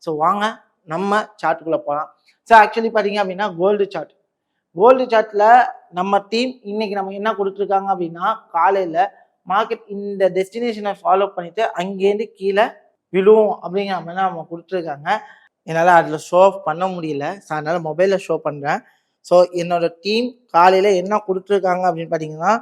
So வாங்க நம்ம சார்ட்டுக்குள்ளே போகலாம். ஸோ ஆக்சுவலி பார்த்தீங்க அப்படின்னா கோல்டு சார்ட்டில் நம்ம டீம் இன்னைக்கு நம்ம என்ன கொடுத்துருக்காங்க அப்படின்னா, காலையில் மார்க்கெட் இந்த டெஸ்டினேஷனை ஃபாலோ பண்ணிட்டு அங்கேருந்து கீழே விழுவும் அப்படிங்கிற மாதிரி நம்ம கொடுத்துருக்காங்க. என்னால் அதில் ஷோ ஆஃப் பண்ண முடியல, ஸோ அதனால் மொபைலில் ஷோ பண்ணுறேன். ஸோ என்னோட டீம் காலையில் என்ன கொடுத்துருக்காங்க அப்படின்னு பார்த்தீங்கன்னா,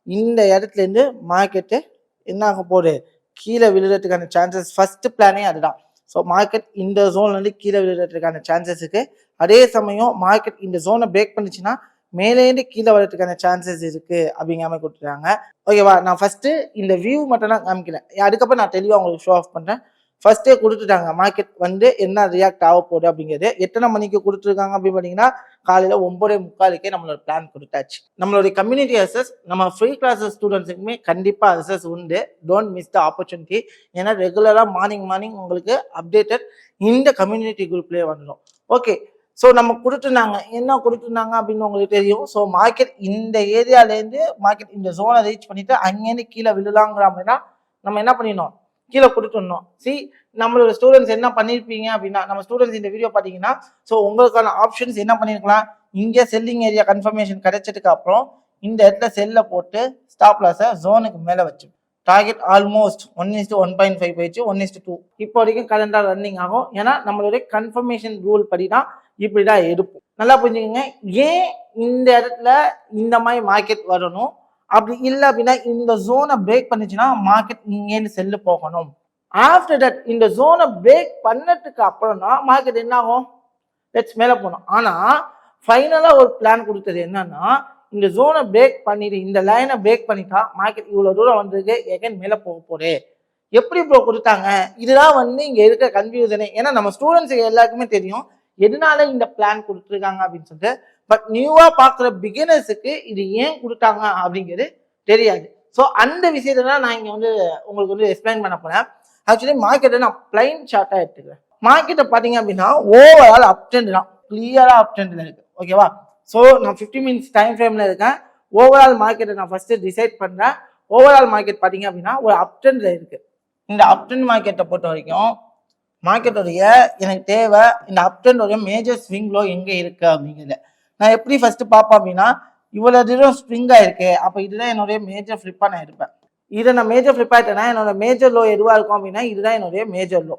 இந்த இடத்துலேருந்து மார்க்கெட்டு என்ன ஆக போகுது, கீழே விழுறதுக்கான சான்சஸ் ஃபர்ஸ்ட் பிளானே அதுதான். ஸோ மார்க்கெட் இந்த ஜோன்லேருந்து கீழே விழுறதுக்கான சான்சஸ் இருக்குது. அதே சமயம் மார்க்கெட் இந்த ஜோனை பிரேக் பண்ணிச்சுன்னா மேலேருந்து கீழே வர்றதுக்கான சான்சஸ் இருக்குது அப்படிங்கிற மாதிரி கொடுத்துருக்காங்க. ஓகேவா, நான் ஃபஸ்ட்டு இந்த வியூ மட்டும் தான் காமிக்கிறேன், அதுக்கப்புறம் நான் தெளிவாக உங்களுக்கு ஷோ ஆஃப் பண்ணுறேன். ஃபர்ஸ்டே கொடுத்துட்டாங்க மார்க்கெட் வந்து என்ன ரியாக்ட் ஆக போகுது அப்படிங்கிறது. எத்தனை மணிக்கு கொடுத்துருக்காங்க அப்படின்னு பார்த்தீங்கன்னா, காலையில் 9:45 நம்மளோட பிளான் கொடுத்தாச்சு. நம்மளுடைய கம்யூனிட்டி அசஸ் நம்ம ஃப்ரீ கிளாஸஸ் ஸ்டூடெண்ட்ஸுக்குமே கண்டிப்பாக அசஸ் உண்டு. Don't miss the opportunity. ஏன்னா ரெகுலராக மார்னிங் உங்களுக்கு அப்டேட்டட் இந்த கம்யூனிட்டி குரூப்லேயே வந்துடும். ஓகே, ஸோ நம்ம கொடுத்துருந்தாங்க, என்ன கொடுத்துருந்தாங்க அப்படின்னு உங்களுக்கு தெரியும். ஸோ மார்க்கெட் இந்த ஏரியாலேருந்து மார்க்கெட் இந்த ஜோனை ரீச் பண்ணிட்டு அங்கேருந்து கீழே விழுலாங்கிற அப்படின்னா நம்ம என்ன பண்ணிடணும், கீழே கொடுத்துடணும். நம்மளோட ஸ்டூடெண்ட்ஸ் என்ன பண்ணியிருப்பீங்க அப்படின்னா, நம்ம ஸ்டூடெண்ட்ஸ் இந்த வீடியோ பார்த்தீங்கன்னா, ஸோ உங்களுக்கான ஆப்ஷன்ஸ் என்ன பண்ணியிருக்கலாம், இங்கே செல்லிங் ஏரியா கன்ஃபர்மேஷன் கிடைச்சதுக்கு அப்புறம் இந்த இடத்துல செல்ல போட்டு ஸ்டாப் லாஸை ஜோனுக்கு மேலே வச்சு டார்கெட் ஆல்மோஸ்ட் 1:1.5 போயிடுச்சு, 1:2 இப்போ வரைக்கும் கரண்டாக ரன்னிங் ஆகும். ஏன்னா நம்மளுடைய கன்ஃபர்மேஷன் ரூல் படி தான் இப்படி தான் எடுப்போம். நல்லா புரிஞ்சுக்கோங்க. ஏன் இந்த இடத்துல இந்த மாதிரி மார்க்கெட் வரணும், அப்படி இல்லை அப்படின்னா இந்த ஜோனை பிரேக் பண்ணிச்சுன்னா மார்க்கெட் இங்கேருந்து செல்லு போகணும். ஆஃப்டர் தட் இந்த ஜோனை பிரேக் பண்ணதுக்கு அப்புறம் தான் மார்க்கெட் என்ன ஆகும், லெட்ஸ் மேலே போகணும். ஆனால் ஃபைனலாக ஒரு பிளான் கொடுத்தது என்னன்னா, இந்த ஜோனை பிரேக் பண்ணிட்டு இந்த லைனை பிரேக் பண்ணிட்டா மார்க்கெட் இவ்வளோ தூரம் வந்திருக்கு, எகன் மேலே போக போறே. எப்படி இப்போ கொடுத்தாங்க, இதுதான் வந்து இங்கே இருக்க கன்ஃபியூசனே. ஏன்னா நம்ம ஸ்டூடெண்ட்ஸுக்கு எல்லாருக்குமே தெரியும் எதனால இந்த பிளான் கொடுத்துருக்காங்க அப்படின்னு சொல்லிட்டு. பட் நியூவா பார்க்குற பிகினர்ஸுக்கு இது ஏன் கொடுத்தாங்க அப்படிங்கிறது தெரியாது. ஸோ அந்த விஷயத்த தான் நான் இங்கே வந்து உங்களுக்கு வந்து எக்ஸ்பிளைன் பண்ண போறேன். ஆக்சுவலி மார்க்கெட்டை நான் பிளைன் சார்ட்டாக எடுத்துக்கிறேன். மார்க்கெட்டை பார்த்தீங்க அப்படின்னா ஓவரால் அப் ட்ரெண்ட் தான், கிளியராக அப் ட்ரெண்டில் இருக்கு. ஓகேவா, ஸோ நான் 50 மினிட்ஸ் டைம் ஃப்ரேமில் இருக்கேன். ஓவரால் மார்க்கெட்டை நான் ஃபர்ஸ்ட் டிசைட் பண்ணுறேன். ஓவரால் மார்க்கெட் பார்த்தீங்க அப்படின்னா ஒரு அப் ட்ரெண்டில் இருக்கு. இந்த அப் ட்ரெண்ட் மார்க்கெட்டை பொறுத்த வரைக்கும் மார்க்கெட்டோடைய எனக்கு தேவை இந்த அப் ட்ரெண்டோடைய மேஜர் ஸ்விங் லோ எங்கே இருக்கு அப்படிங்கிறது. நான் எப்படி ஃபர்ஸ்ட் பார்ப்பேன் அப்படின்னா, இவ்வளோ தூரம் ஸ்ப்ரிங்காக இருக்கு, அப்போ இதுதான் என்னுடைய மேஜர் ஃப்ளிப்பாக நான் எடுப்பேன். இதை நான் மேஜர் ஃப்ளிப் ஆகிட்டேன்னா என்னோட மேஜர் லோ எதுவாக இருக்கும் அப்படின்னா இதுதான் என்னுடைய மேஜர் லோ.